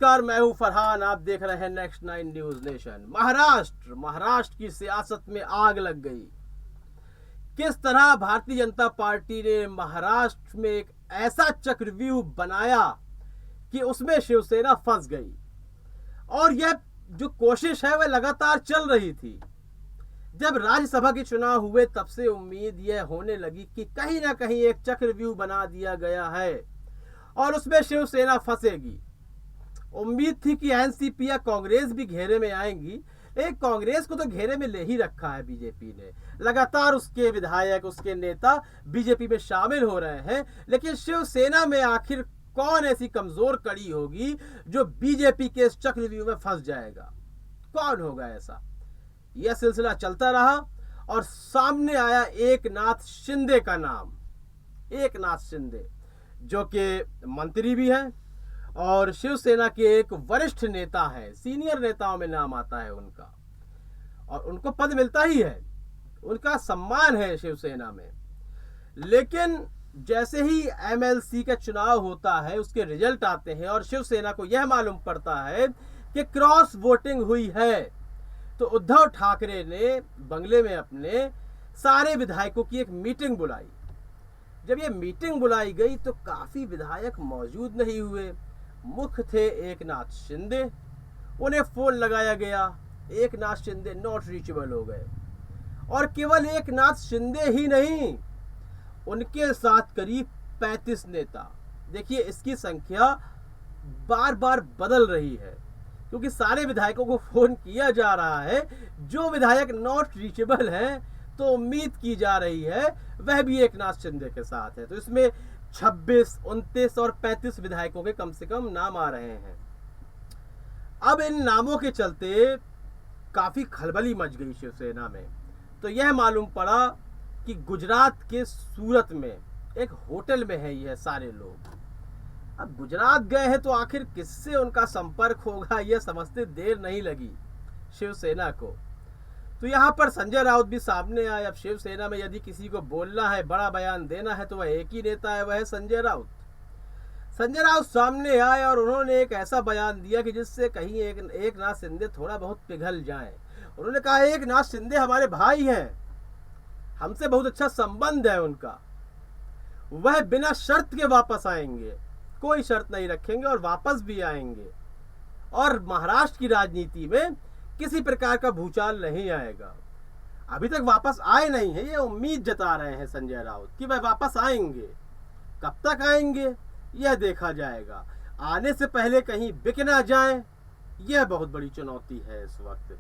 नमस्कार, मैं हूं फरहान। आप देख रहे हैं नेक्स्ट 9 न्यूज नेशन। महाराष्ट्र की सियासत में आग लग गई। किस तरह भारतीय जनता पार्टी ने महाराष्ट्र में एक ऐसा चक्रव्यूह बनाया कि उसमें शिवसेना फंस गई, और यह जो कोशिश है वह लगातार चल रही थी। जब राज्यसभा के चुनाव हुए तब से उम्मीद यह होने लगी कि कहीं ना कहीं एक चक्रव्यूह बना दिया गया है और उसमें शिवसेना फंसेगी। उम्मीद थी कि एनसीपी या कांग्रेस भी घेरे में आएंगी। एक कांग्रेस को तो घेरे में ले ही रखा है बीजेपी ने। लगातार उसके विधायक, उसके नेता बीजेपी में शामिल हो रहे हैं, लेकिन शिवसेना में आखिर कौन ऐसी कमजोर कड़ी होगी जो बीजेपी के इस चक्रव्यूह में फंस जाएगा? कौन होगा ऐसा? यह सिलसिला चलता रहा और सामने आया एकनाथ शिंदे का नाम। एकनाथ शिंदे जो कि मंत्री भी हैं और शिवसेना के एक वरिष्ठ नेता है, सीनियर नेताओं में नाम आता है उनका, और उनको पद मिलता ही है, उनका सम्मान है शिवसेना में। लेकिन जैसे ही एमएलसी का चुनाव होता है, उसके रिजल्ट आते हैं और शिवसेना को यह मालूम पड़ता है कि क्रॉस वोटिंग हुई है, तो उद्धव ठाकरे ने बंगले में अपने सारे विधायकों की एक मीटिंग बुलाई। जब ये मीटिंग बुलाई गई तो काफी विधायक मौजूद नहीं हुए। मुख्य थे एकनाथ शिंदे। उन्हें फोन लगाया गया, एकनाथ शिंदे नॉट रीचेबल हो गए। और केवल एकनाथ शिंदे ही नहीं, उनके साथ करीब 35 नेता। देखिए, इसकी संख्या बार बार बदल रही है क्योंकि सारे विधायकों को फोन किया जा रहा है। जो विधायक नॉट रीचेबल हैं तो उम्मीद की जा रही है वह भी एकनाथ शिंदे के साथ है। तो इसमें 26, 29 और 35 विधायकों के कम से कम नाम आ रहे हैं। अब इन नामों के चलते काफी खलबली मच गई शिवसेना में। तो यह मालूम पड़ा कि गुजरात के सूरत में एक होटल में है यह सारे लोग। अब गुजरात गए हैं तो आखिर किससे उनका संपर्क होगा, यह समझते देर नहीं लगी शिवसेना को। तो यहाँ पर संजय राउत भी सामने आए। अब शिवसेना में यदि किसी को बोलना है, बड़ा बयान देना है, तो वह एक ही नेता है, वह है संजय राउत। संजय राउत सामने आए और उन्होंने एक ऐसा बयान दिया कि जिससे कहीं एकनाथ शिंदे थोड़ा बहुत पिघल जाएं। उन्होंने कहा, एकनाथ शिंदे हमारे भाई हैं, हमसे बहुत अच्छा संबंध है उनका, वह बिना शर्त के वापस आएंगे, कोई शर्त नहीं रखेंगे और वापस भी आएंगे, और महाराष्ट्र की राजनीति में किसी प्रकार का भूचाल नहीं आएगा। अभी तक वापस आए नहीं है, ये उम्मीद जता रहे हैं संजय राउत कि वह वापस आएंगे। कब तक आएंगे यह देखा जाएगा। आने से पहले कहीं बिक ना जाए, यह बहुत बड़ी चुनौती है इस वक्त।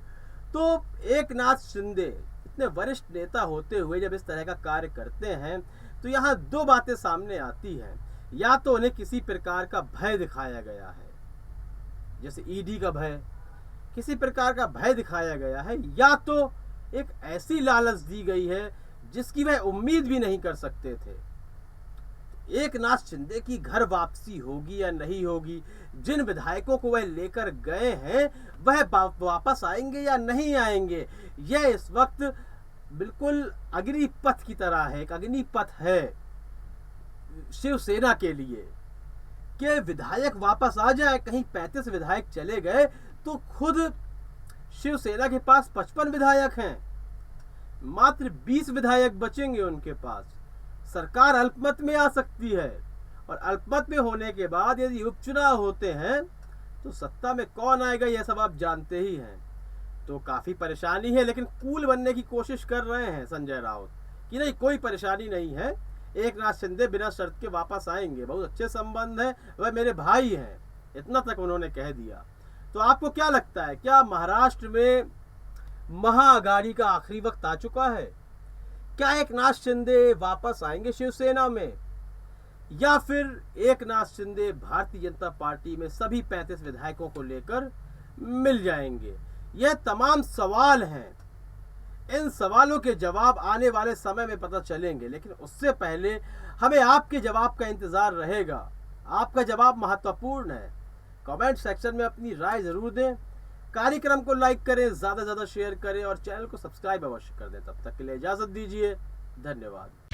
तो एकनाथ शिंदे इतने वरिष्ठ नेता होते हुए जब इस तरह का कार्य करते हैं तो यहाँ दो बातें सामने आती हैं। या तो उन्हें किसी प्रकार का भय दिखाया गया है, जैसे ईडी का भय, किसी प्रकार का भय दिखाया गया है, या तो एक ऐसी लालच दी गई है जिसकी वह उम्मीद भी नहीं कर सकते थे। एकनाथ शिंदे की घर वापसी होगी या नहीं होगी, जिन विधायकों को वह लेकर गए हैं वह वापस आएंगे या नहीं आएंगे, यह इस वक्त बिल्कुल अग्निपथ की तरह है। एक अग्निपथ है शिवसेना के लिए कि विधायक वापस आ जाए। कहीं 35 विधायक चले गए तो खुद शिवसेना के पास 55 विधायक हैं, मात्र 20 विधायक बचेंगे उनके पास। सरकार अल्पमत में आ सकती है, और अल्पमत में होने के बाद यदि उपचुनाव होते हैं तो सत्ता में कौन आएगा यह सब आप जानते ही हैं। तो काफी परेशानी है, लेकिन कूल बनने की कोशिश कर रहे हैं संजय राउत कि नहीं, कोई परेशानी नहीं है, एकनाथ शिंदे बिना शर्त के वापस आएंगे, बहुत अच्छे संबंध है, वह मेरे भाई हैं, इतना तक उन्होंने कह दिया। तो आपको क्या लगता है, क्या महाराष्ट्र में महाअघाड़ी का आखिरी वक्त आ चुका है? क्या एकनाथ शिंदे वापस आएंगे शिवसेना में, या फिर एकनाथ शिंदे भारतीय जनता पार्टी में सभी 35 विधायकों को लेकर मिल जाएंगे? यह तमाम सवाल हैं। इन सवालों के जवाब आने वाले समय में पता चलेंगे, लेकिन उससे पहले हमें आपके जवाब का इंतजार रहेगा। आपका जवाब महत्वपूर्ण है। कमेंट सेक्शन में अपनी राय जरूर दें। कार्यक्रम को लाइक करें, ज्यादा से ज्यादा शेयर करें और चैनल को सब्सक्राइब अवश्य कर दें। तब तक के लिए इजाजत दीजिए। धन्यवाद।